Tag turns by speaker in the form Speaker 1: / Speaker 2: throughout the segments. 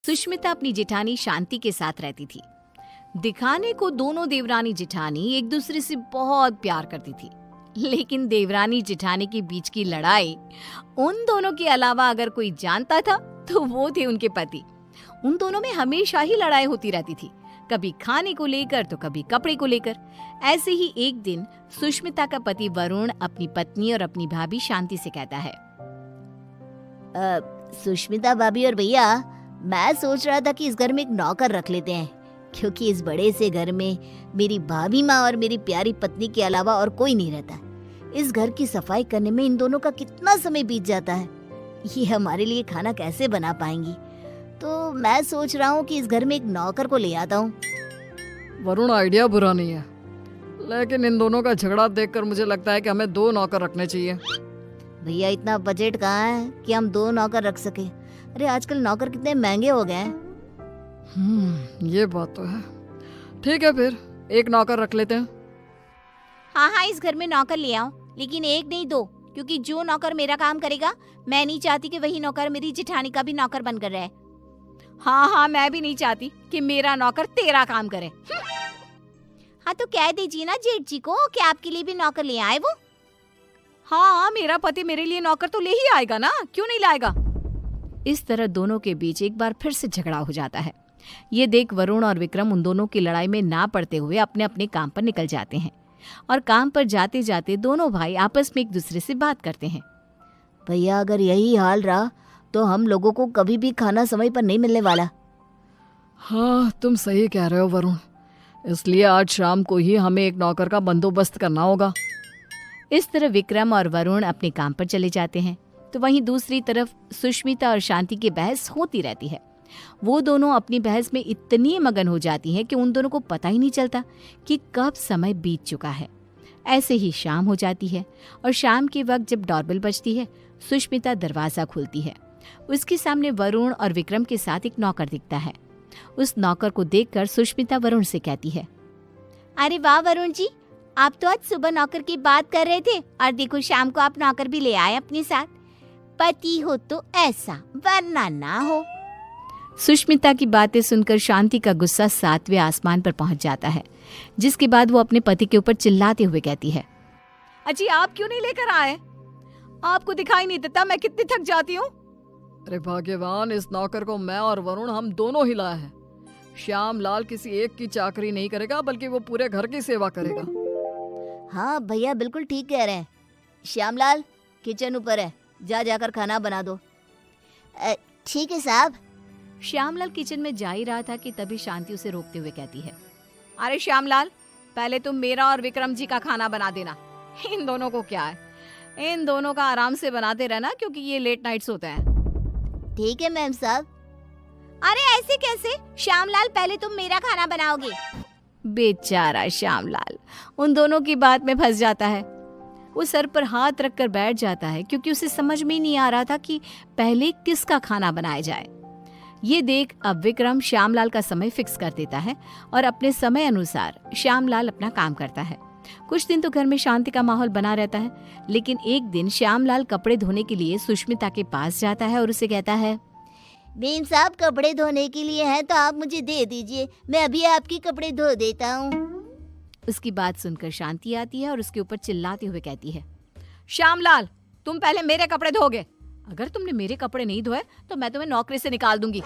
Speaker 1: सुष्मिता अपनी जेठानी शांति के साथ रहती थी। दिखाने को दोनों देवरानी जेठानी एक दूसरे से बहुत प्यार करती थी, लेकिन देवरानी जेठानी के बीच की लड़ाई उन दोनों के अलावा अगर कोई जानता था तो वो थे उनके पति। उन दोनों में हमेशा ही लड़ाई होती रहती थी, कभी खाने को लेकर तो कभी कपड़े को लेकर। ऐसे ही एक दिन सुष्मिता का पति वरुण अपनी पत्नी और अपनी भाभी शांति से कहता है,
Speaker 2: सुष्मिता भाभी और भैया, मैं सोच रहा था कि इस घर में एक नौकर रख लेते हैं, क्योंकि इस बड़े से घर में मेरी भाभी माँ और मेरी प्यारी पत्नी के अलावा और कोई नहीं रहता। इस घर की सफाई करने में इन दोनों का कितना समय बीत जाता है, ये हमारे लिए खाना कैसे बना पाएंगी। तो मैं सोच रहा हूँ कि इस घर में एक नौकर को ले आता हूँ।
Speaker 3: वरुण, आइडिया बुरा नहीं है, लेकिन इन दोनों का झगड़ा देखकर मुझे लगता है कि हमें 2 नौकर रखने चाहिए।
Speaker 2: भैया, इतना बजट कहाँ है कि हम 2 नौकर रख सके। अरे आजकल नौकर कितने महंगे हो गए हैं।
Speaker 3: ये बात तो है। ठीक है, फिर 1 नौकर रख लेते हैं।
Speaker 4: हाँ, इस घर में नौकर ले आओ, लेकिन 1 नहीं 2, क्योंकि जो नौकर मेरा काम करेगा, मैं नहीं चाहती कि वही नौकर मेरी जेठानी का भी नौकर बनकर रहे।
Speaker 1: हाँ, मैं भी नहीं चाहती कि मेरा नौकर तेरा काम करे।
Speaker 4: हाँ, तो कह दीजिए ना जेठ जी को कि आपके लिए भी नौकर ले आए वो।
Speaker 1: हाँ, मेरा पति मेरे लिए नौकर तो ले ही आएगा ना, क्यों नहीं लाएगा। इस तरह दोनों के बीच एक बार फिर से झगड़ा हो जाता है। ये देख वरुण और विक्रम उन दोनों की लड़ाई में ना पड़ते हुए अपने अपने काम पर निकल जाते हैं, और काम पर जाते जाते दोनों भाई आपस में एक दूसरे से बात करते हैं।
Speaker 2: भैया, अगर यही हाल रहा तो हम लोगों को कभी भी खाना समय पर नहीं मिलने वाला।
Speaker 3: हाँ, तुम सही कह रहे हो वरुण, इसलिए आज शाम को ही हमें एक नौकर का बंदोबस्त करना होगा।
Speaker 1: इस तरह विक्रम और वरुण अपने काम पर चले जाते हैं, तो वहीं दूसरी तरफ सुष्मिता और शांति की बहस होती रहती है। वो दोनों अपनी बहस में इतनी मगन हो जाती हैं कि उन दोनों को पता ही नहीं चलता कि कब समय बीत चुका है। ऐसे ही शाम हो जाती है, और शाम के वक्त जब डोरबेल बजती है, सुष्मिता दरवाजा खोलती है। उसके सामने वरुण और विक्रम के साथ एक नौकर दिखता है। उस नौकर को देखकर सुष्मिता वरुण से कहती है,
Speaker 4: अरे वाह वरुण जी, आप तो आज सुबह नौकर की बात कर रहे थे, और देखो शाम को आप नौकर भी ले आए अपने साथ। पति हो तो ऐसा, वरना ना हो।
Speaker 1: सुष्मिता की बातें सुनकर शांति का गुस्सा 7वें आसमान पर पहुंच जाता है, जिसके बाद वो अपने पति के ऊपर चिल्लाते हुए कहती है, अजी आप क्यों नहीं लेकर आए? आपको दिखाई नहीं देता मैं कितनी थक जाती हूँ?
Speaker 3: अरे भाग्यवान, इस नौकर को मैं और वरुण हम दोनों ही लाए हैं। श्याम लाल किसी एक की चाकरी नहीं करेगा, बल्कि वो पूरे घर की सेवा करेगा।
Speaker 2: हाँ भैया, बिल्कुल ठीक कह रहे हैं। श्यामलाल, किचन ऊपर है, जाकर खाना बना दो। ठीक है साहब।
Speaker 1: श्यामलाल किचन में जा ही रहा था कि तभी शांति उसे रोकते हुए कहती है, अरे श्यामलाल, पहले तुम मेरा और विक्रम जी का खाना बना देना। इन दोनों को क्या है, इन दोनों का आराम से बनाते रहना, क्योंकि ये लेट नाइट्स होते हैं।
Speaker 2: ठीक है मैम साहब।
Speaker 4: अरे ऐसे कैसे? श्यामलाल, पहले तुम मेरा खाना बनाओगे।
Speaker 1: बेचारा श्यामलाल उन दोनों की बात में फंस जाता है। वो सर पर हाथ रखकर बैठ जाता है, क्योंकि उसे समझ में ही नहीं आ रहा था कि पहले किसका खाना बनाया जाए। ये देख अब विक्रम श्यामलाल का समय फिक्स कर देता है, और अपने समय अनुसार श्यामलाल अपना काम करता है। कुछ दिन तो घर में शांति का माहौल बना रहता है, लेकिन एक दिन श्यामलाल कपड़े धोने के लिए सुष्मिता के पास जाता है और उसे कहता है,
Speaker 2: बेन साहब, कपड़े धोने के लिए हैं तो आप मुझे दे दीजिए, मैं अभी आपके कपड़े धो देता हूँ।
Speaker 1: उसकी बात सुनकर शांति आती है और उसके ऊपर चिल्लाते हुए कहती है, श्यामलाल, तुम पहले मेरे कपड़े धोगे। अगर तुमने मेरे कपड़े नहीं धोए तो मैं तुम्हें नौकरी से निकाल दूंगी।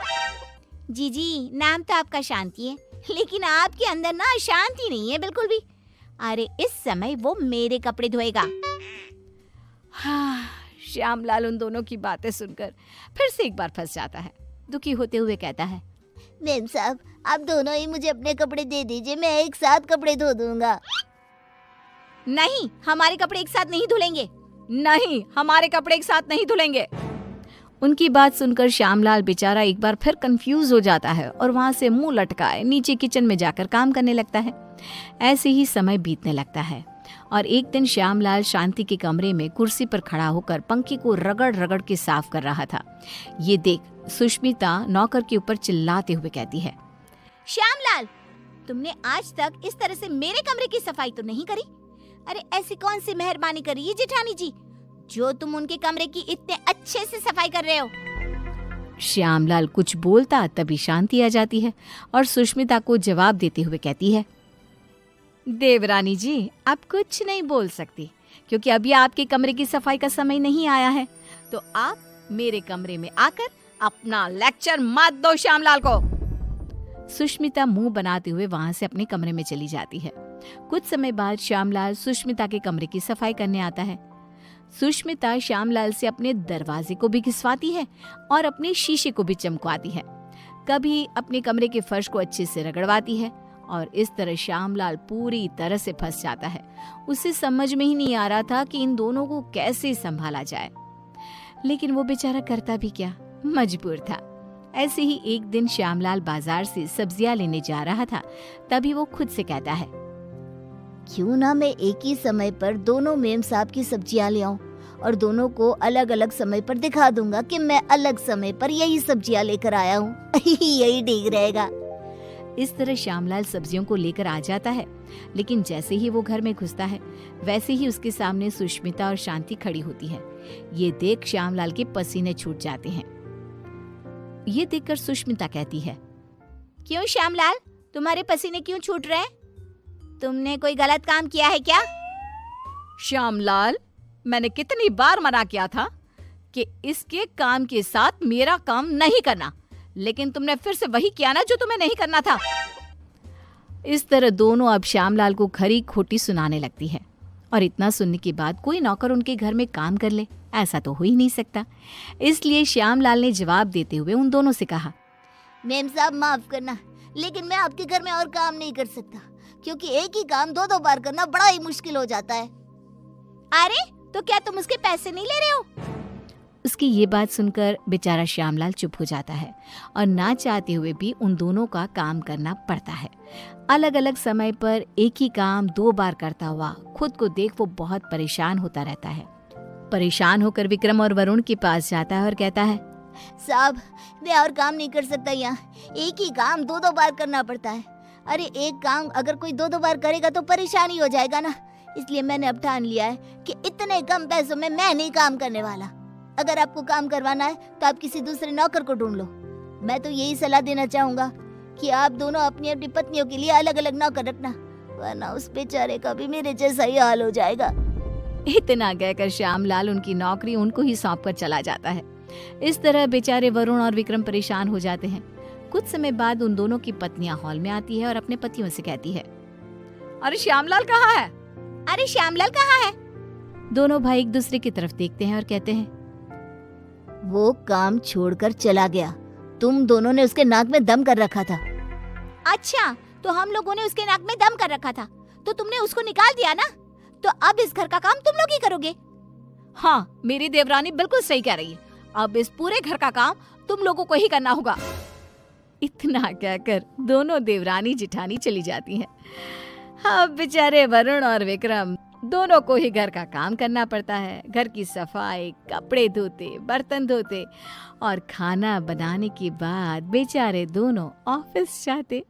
Speaker 4: जी, नाम तो आपका शांति है, लेकिन आपके अंदर ना शांति नहीं है बिल्कुल भी। अरे इस समय वो मेरे कपड़े धोएगा।
Speaker 1: हाँ, श्यामलाल उन दोनों की बातें सुनकर फिर से एक बार फंस जाता है। दुखी होते हुए कहता है,
Speaker 2: मैम साहब, आप दोनों ही मुझे अपने कपड़े दे दीजिए, मैं एक साथ कपड़े धो दूंगा।
Speaker 4: नहीं, हमारे कपड़े एक साथ नहीं धुलेंगे।
Speaker 1: नहीं, हमारे कपड़े एक साथ नहीं धुलेंगे। उनकी बात सुनकर श्यामलाल बेचारा एक बार फिर कंफ्यूज हो जाता है, और वहां से मुंह लटकाए नीचे किचन में जाकर काम करने लगता है। ऐसे ही समय बीतने लगता है, और एक दिन श्यामलाल शांति के कमरे में कुर्सी पर खड़ा होकर पंखे को रगड़ रगड़ के साफ कर रहा था। ये देख सुष्मिता नौकर के ऊपर चिल्लाते हुए कहती है,
Speaker 4: श्यामलाल, तुमने आज तक इस तरह से मेरे कमरे की सफाई तो नहीं करी। अरे ऐसी कौन सी मेहरबानी करी है जेठानी जी, जो तुम उनके कमरे की इतने अच्छे से सफाई कर रहे हो।
Speaker 1: श्यामलाल कुछ बोलता तभी शांति आ जाती है और सुष्मिता को जवाब देते हुए कहती है, देवरानी जी, आप कुछ नहीं बोल सकती क्योंकि अभी आपके कमरे की सफाई का समय नहीं आया है, तो आप मेरे कमरे में आकर अपना लेक्चर मत दो श्यामलाल को। सुष्मिता मुंह बनाते हुए वहां से अपने कमरे में चली जाती है। कुछ समय बाद श्यामलाल सुष्मिता के कमरे की सफाई करने आता है। सुष्मिता श्यामलाल से अपने दरवाजे को भी घिसवाती है और अपने शीशे को भी चमकवाती है। कभी अपने कमरे के फर्श को अच्छे से रगड़वाती है और इस तरह श्यामलाल पूरी तरह से फंस जाता है। उसे समझ में ही नहीं आ रहा था कि इन दोनों को कैसे संभाला जाए, लेकिन वो बेचारा करता भी क्या, मजबूर था। ऐसे ही एक दिन श्यामलाल बाजार से सब्जियां लेने जा रहा था, तभी वो खुद से कहता है,
Speaker 2: क्यों ना मैं एक ही समय पर दोनों मेम साहब की सब्जियां ले आऊं और दोनों को अलग अलग समय पर दिखा दूंगा कि मैं अलग समय पर यही सब्जियां लेकर आया हूँ। यही ठीक रहेगा।
Speaker 1: इस तरह श्यामलाल सब्जियों को लेकर आ जाता है, लेकिन जैसे ही वो घर में घुसता है वैसे ही उसके सामने सुष्मिता और शांति खड़ी होती है। ये देख श्यामलाल के पसीने छूट जाते हैं। ये देखकर सुष्मिता कहती है,
Speaker 4: क्यों श्यामलाल, तुम्हारे पसीने क्यों छूट रहे हैं? तुमने कोई गलत काम किया है क्या?
Speaker 3: श्यामलाल, मैंने कितनी बार मना किया था कि इसके काम के साथ मेरा काम नहीं करना, लेकिन तुमने फिर से वही किया ना जो तुम्हें नहीं करना था।
Speaker 1: इस तरह दोनों अब श्यामलाल को खरी खोटी सुनाने लगती है और इतना सुनने के बाद कोई नौकर उनके घर में काम कर ले, ऐसा तो हो ही नहीं सकता। इसलिए श्यामलाल ने जवाब देते हुए उन दोनों से कहा,
Speaker 2: मेम साहब माफ करना, लेकिन मैं आपके घर में और काम नहीं कर सकता क्योंकि एक ही काम दो बार करना बड़ा ही मुश्किल हो जाता है।
Speaker 4: अरे तो क्या तुम उसके पैसे नहीं ले रहे हो?
Speaker 1: उसकी ये बात सुनकर बेचारा श्यामलाल चुप हो जाता है और ना चाहते हुए भी उन दोनों का काम करना पड़ता है। अलग अलग समय पर एक ही काम 2 बार करता हुआ खुद को देख वो बहुत परेशान होता रहता है। परेशान होकर विक्रम और वरुण के पास जाता है और कहता है,
Speaker 2: साहब मैं और काम नहीं कर सकता, यहाँ एक ही काम 2 बार करना पड़ता है। अरे एक काम अगर कोई 2 बार करेगा तो परेशानी हो जाएगा ना, इसलिए मैंने अब ठान लिया है कि इतने कम पैसों में मैं नहीं काम करने वाला। अगर आपको काम करवाना है तो आप किसी दूसरे नौकर को ढूंढ लो। मैं तो यही सलाह देना चाहूंगा कि आप दोनों अपनी अपनी पत्नियों के लिए अलग अलग नौकर रखना, वरना उस बेचारे का भी मेरे जैसा ही हाल हो जाएगा।
Speaker 1: इतना कहकर श्यामलाल उनकी नौकरी उनको ही सौंप कर चला जाता है। इस तरह बेचारे वरुण और विक्रम परेशान हो जाते हैं। कुछ समय बाद उन दोनों की पत्नियां हॉल में आती है और अपने पतियों से कहती है,
Speaker 3: अरे श्यामलाल कहाँ है?
Speaker 4: अरे श्यामलाल कहाँ है?
Speaker 1: दोनों भाई एक दूसरे की तरफ देखते हैं और कहते हैं,
Speaker 2: वो काम छोड़कर चला गया, तुम दोनों ने उसके नाक में दम कर रखा था।
Speaker 4: अच्छा, तो हम लोगों ने उसके नाक में दम कर रखा था तो तुमने उसको निकाल दिया ना, तो अब इस घर का काम तुम लोग ही करोगे।
Speaker 3: हाँ, मेरी देवरानी बिल्कुल सही कह रही है, अब इस पूरे घर का काम तुम लोगों को ही करना होगा।
Speaker 1: इतना कहकर दोनों देवरानी जिठानी चली जाती हैं। अब बेचारे वरुण और विक्रम दोनों को ही घर का काम करना पड़ता है। घर की सफाई, कपड़े धोते, बर्तन धोते और खाना बनाने के बाद बेचारे दोनों ऑफिस जाते।